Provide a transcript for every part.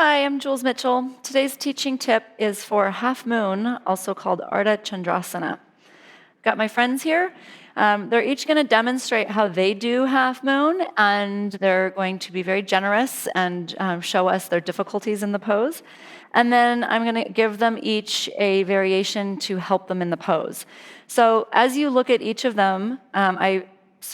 Hi, I'm Jules Mitchell. Today's teaching tip is for half moon, also called Ardha Chandrasana. Got my friends here. They're each going to demonstrate how they do half moon, and they're going to be very generous and show us their difficulties in the pose. And then I'm going to give them each a variation to help them in the pose. So as you look at each of them, I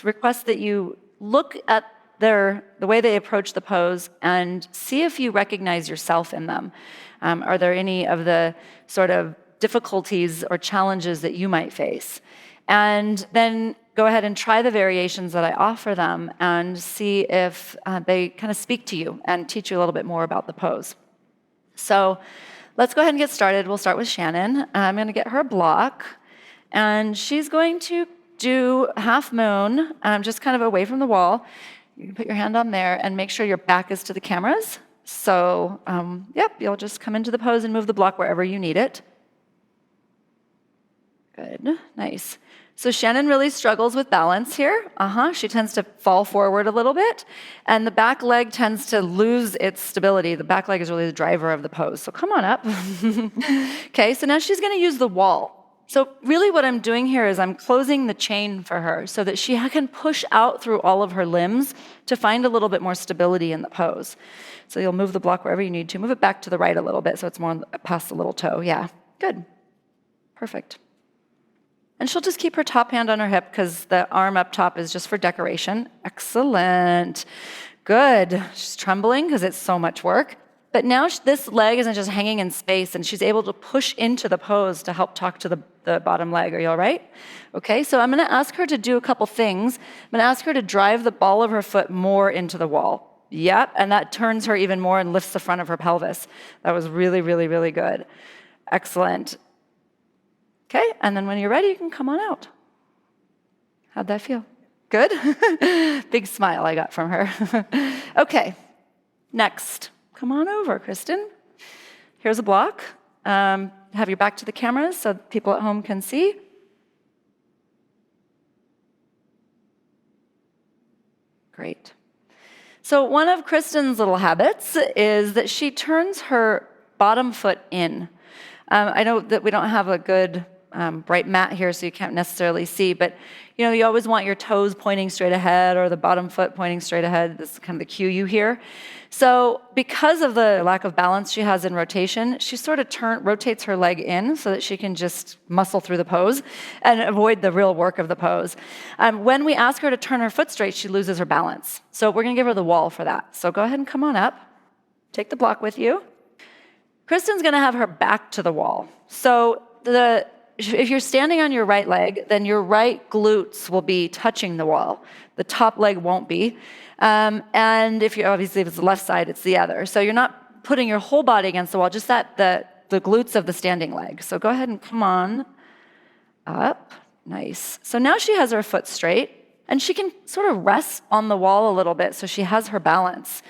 request that you look at the way they approach the pose and see if you recognize yourself in them. Are there any of the sort of difficulties or challenges that you might face? And then go ahead and try the variations that I offer them and see if they kind of speak to you and teach you a little bit more about the pose. So let's go ahead and get started. We'll start with Shannon. I'm going to get her a block, and she's going to do half moon, just kind of away from the wall. You can put your hand on there and make sure your back is to the cameras. So, you'll just come into the pose and move the block wherever you need it. Good, nice. So Shannon really struggles with balance here. She tends to fall forward a little bit, and the back leg tends to lose its stability. The back leg is really the driver of the pose. So come on up. Okay, so now she's gonna use the wall. So really what I'm doing here is I'm closing the chain for her so that she can push out through all of her limbs to find a little bit more stability in the pose. So you'll move the block wherever you need to. Move it back to the right a little bit so it's more past the little toe. Yeah, good. Perfect. And she'll just keep her top hand on her hip because the arm up top is just for decoration. Excellent. Good. She's trembling because it's so much work. But now this leg isn't just hanging in space, and she's able to push into the pose to help talk to the bottom leg. Are you all right? Okay, so I'm going to ask her to do a couple things. I'm going to ask her to drive the ball of her foot more into the wall. Yep, and that turns her even more and lifts the front of her pelvis. That was really, really, really good. Excellent. Okay, and then when you're ready, you can come on out. How'd that feel? Good? Big smile I got from her. Okay, next. Come on over, Kristen. Here's a block. Have your back to the cameras so people at home can see. Great. So one of Kristen's little habits is that she turns her bottom foot in. I know that we don't have a good bright mat here, so you can't necessarily see, but you always want your toes pointing straight ahead or the bottom foot pointing straight ahead. This is kind of the cue you hear. So because of the lack of balance she has in rotation, she sort of rotates her leg in so that she can just muscle through the pose and avoid the real work of the pose. When we ask her to turn her foot straight, she loses her balance. So we're going to give her the wall for that. So go ahead and come on up. Take the block with you. Kristen's going to have her back to the wall. So if you're standing on your right leg, then your right glutes will be touching the wall. The top leg won't be. And if it's the left side, it's the other. So you're not putting your whole body against the wall, just the glutes of the standing leg. So go ahead and come on up. Nice. So now she has her foot straight, and she can sort of rest on the wall a little bit so she has her balance.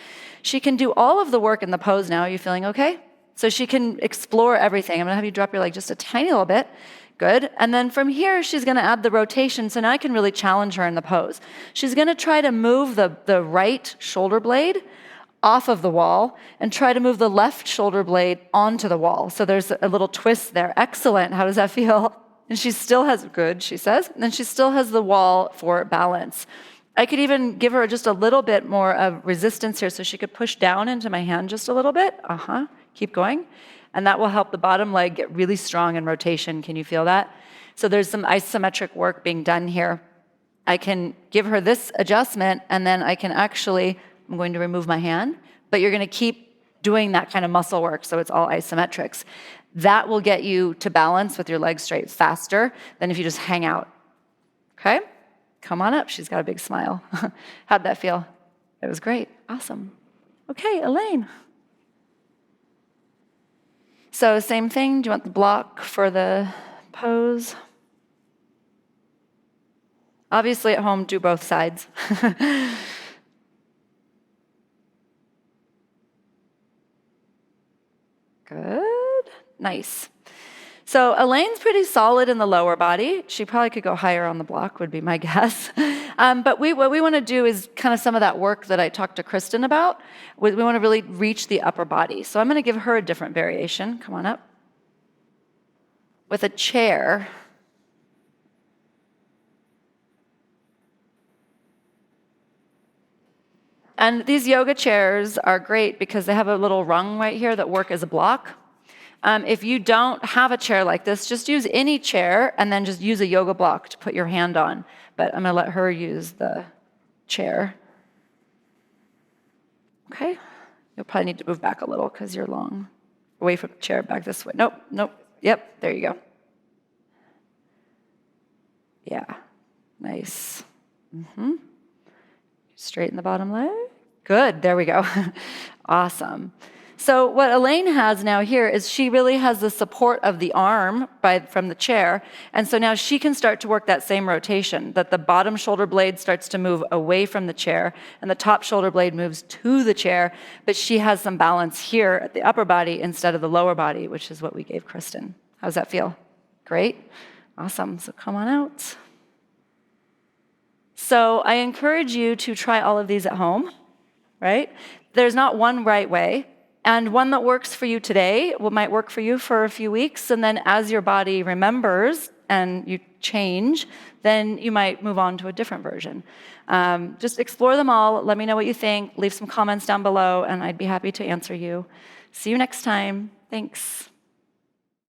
She can do all of the work in the pose now. Are you feeling okay? So she can explore everything. I'm going to have you drop your leg just a tiny little bit. Good. And then from here, she's going to add the rotation, so now I can really challenge her in the pose. She's going to try to move the right shoulder blade off of the wall and try to move the left shoulder blade onto the wall. So there's a little twist there. Excellent. How does that feel? And she still has, good, she says, and then she still has the wall for balance. I could even give her just a little bit more of resistance here so she could push down into my hand just a little bit. Keep going. And that will help the bottom leg get really strong in rotation. Can you feel that? So there's some isometric work being done here. I can give her this adjustment, and then I can I'm going to remove my hand, but you're going to keep doing that kind of muscle work, so it's all isometrics. That will get you to balance with your legs straight faster than if you just hang out. Okay? Come on up. She's got a big smile. How'd that feel? It was great. Awesome. Okay, Elaine. So same thing, do you want the block for the pose? Obviously at home, do both sides. Good, nice. So Elaine's pretty solid in the lower body. She probably could go higher on the block, would be my guess. But what we want to do is kind of some of that work that I talked to Kristen about. We want to really reach the upper body. So I'm going to give her a different variation. Come on up. With a chair. And these yoga chairs are great because they have a little rung right here that work as a block. If you don't have a chair like this, just use any chair and then just use a yoga block to put your hand on. But I'm going to let her use the chair. Okay. You'll probably need to move back a little because you're long. Away from the chair, back this way. Nope. Yep, there you go. Yeah, nice. Straighten the bottom leg. Good, there we go. Awesome. So what Elaine has now here is she really has the support of the arm from the chair, and so now she can start to work that same rotation, that the bottom shoulder blade starts to move away from the chair, and the top shoulder blade moves to the chair, but she has some balance here at the upper body instead of the lower body, which is what we gave Kristen. How does that feel? Great? Awesome, so come on out. So I encourage you to try all of these at home, right? There's not one right way. And one that works for you today might work for you for a few weeks, and then as your body remembers and you change, then you might move on to a different version. Just explore them all. Let me know what you think. Leave some comments down below, and I'd be happy to answer you. See you next time. Thanks.